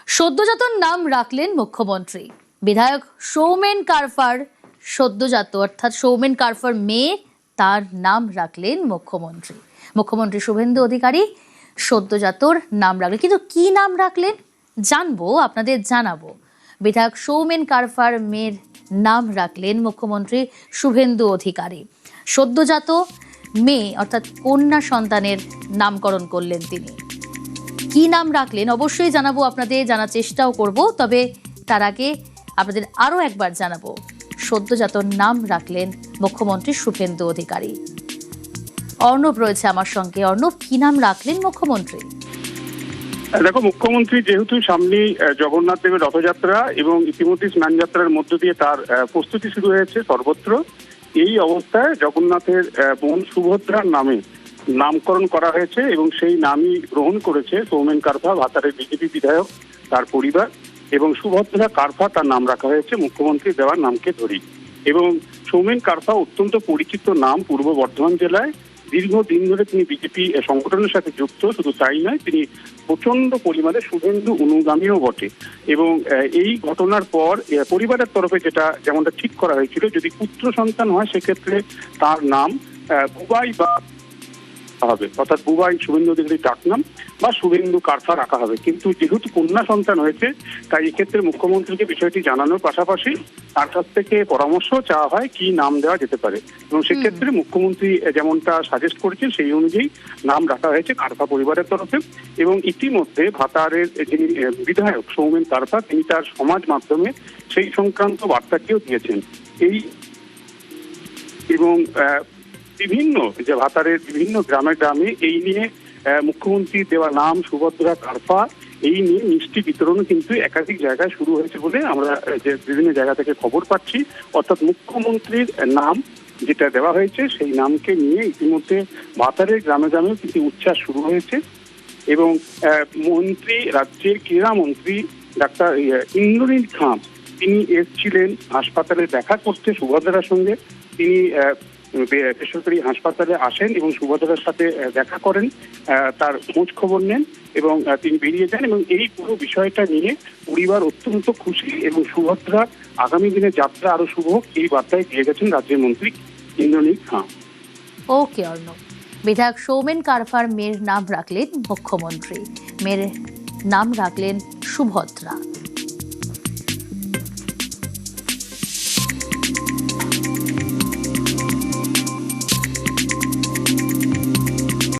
সদ্যজাতর নাম রাখলেন মুখ্যমন্ত্রী। বিধায়ক সৌমেন কারফার সদ্যজাত অর্থাৎ সৌমেন কারফার মেয়ে, তার নাম রাখলেন মুখ্যমন্ত্রী। মুখ্যমন্ত্রী শুভেন্দু অধিকারী সদ্যজাতর নাম রাখলেন, কিন্তু কি নাম রাখলেন জানবো, আপনাদের জানাবো। বিধায়ক সৌমেন কারফার মেয়ের নাম রাখলেন মুখ্যমন্ত্রী শুভেন্দু অধিকারী। সদ্যজাত মেয়ে অর্থাৎ কন্যা সন্তানের নামকরণ করলেন তিনি। কি নাম রাখলেন অবশ্যই জানাবো, আপনাদের জানার চেষ্টাও করব। তবে তার আগে আপনাদের আরো একবার জানাবো, সদ্যজাতর নাম রাখলেন মুখ্যমন্ত্রী শুভেন্দু অধিকারী। অর্ণব রয়েছে আমার সঙ্গে। অর্ণব, কি নাম রাখলেন মুখ্যমন্ত্রী? দেখো, মুখ্যমন্ত্রী যেহেতু সামনেই জগন্নাথ দেবের রথযাত্রা এবং ইতিমধ্যে স্নানযাত্রার মধ্য দিয়ে তার প্রস্তুতি শুরু হয়েছে সর্বত্র, এই অবস্থায় জগন্নাথের বোন সুভদ্রার নামে নামকরণ করা হয়েছে এবং সেই নামই গ্রহণ করেছে সৌমেন কারফা, ভাতারের বিজেপি বিধায়ক, তার পরিবার। এবং সুভদ্রা কারফা তার নাম রাখা হয়েছে মুখ্যমন্ত্রী দেওয়ার নামকে ধরেই। এবং সৌমেন কারফা অত্যন্ত পরিচিত নাম পূর্ব বর্ধমান জেলায়। দীর্ঘদিন ধরে তিনি বিজেপি সংগঠনের সাথে যুক্ত, শুধু তাই নয়, তিনি প্রচন্ড পরিমাণে শুভেন্দু অনুগামীও বটে। এবং এই ঘটনার পর পরিবারের তরফে যেমনটা ঠিক করা হয়েছিল, যদি পুত্র সন্তান হয় সেক্ষেত্রে তার নাম বুবাই বা হবে, অর্থাৎ বুবাই শুভেন্দু অধিকারী ডাকনাম বা শুভেন্দু কারফা রাখা হবে। কিন্তু যেহেতু কন্যা সন্তান হয়েছে, তাই এক্ষেত্রে মুখ্যমন্ত্রীকে বিষয়টি জানানোর পাশাপাশি তার কাছ থেকে পরামর্শ চাওয়া হয় কি নাম দেওয়া যেতে পারে। এবং সেক্ষেত্রে মুখ্যমন্ত্রী যেমনটা সাজেস্ট করেছেন সেই অনুযায়ী নাম রাখা হয়েছে কারফা পরিবারের তরফে। এবং ইতিমধ্যে ভাতারের যিনি বিধায়ক সৌমেন কারফা, তিনি তার সমাজ মাধ্যমে সেই সংক্রান্ত বার্তাটিও দিয়েছেন। এবং বিভিন্ন যে ভাতারের বিভিন্ন গ্রামে গ্রামে এই নিয়ে মুখ্যমন্ত্রী দেওয়া নাম সুভদ্রা কারফা, এই নিয়ে মিষ্টি বিতরণ কিন্তু একাধিক জায়গায় শুরু হয়েছে বলে আমরা যে বিভিন্ন জায়গা থেকে খবর পাচ্ছি। অর্থাৎ মুখ্যমন্ত্রীর নাম যেটা দেওয়া হয়েছে সেই নামকে নিয়ে ইতিমধ্যে ভাতারের গ্রামে গ্রামে কিন্তু উচ্ছ্বাস শুরু হয়েছে। এবং মন্ত্রী, রাজ্যের ক্রীড়া মন্ত্রী ডাক্তার ইন্দ্রনীল খাঁ, তিনি এসেছিলেন হাসপাতালে দেখা করতে সুভদ্রার সঙ্গে। তিনি বেসরকারি হাসপাতালে আসেন এবং সুভদ্রার সাথে দেখা করেন, তার খোঁজ খবর নেন এবং তিনি বেরিয়ে যান। এবং এই পুরো বিষয়টা নিয়ে পরিবার অত্যন্ত খুশি এবং সুভদ্রা আগামী দিনে যাত্রা আরো শুভ হোক এই বার্তায় দিয়ে গেছেন রাজ্যের মন্ত্রী ইন্দ্রনীল খাঁ। ওকে অর্ণব, বিধায়ক সৌমেন কারফার মেয়ের নাম রাখলেন মুখ্যমন্ত্রী, মেয়ের নাম রাখলেন সুভদ্রা।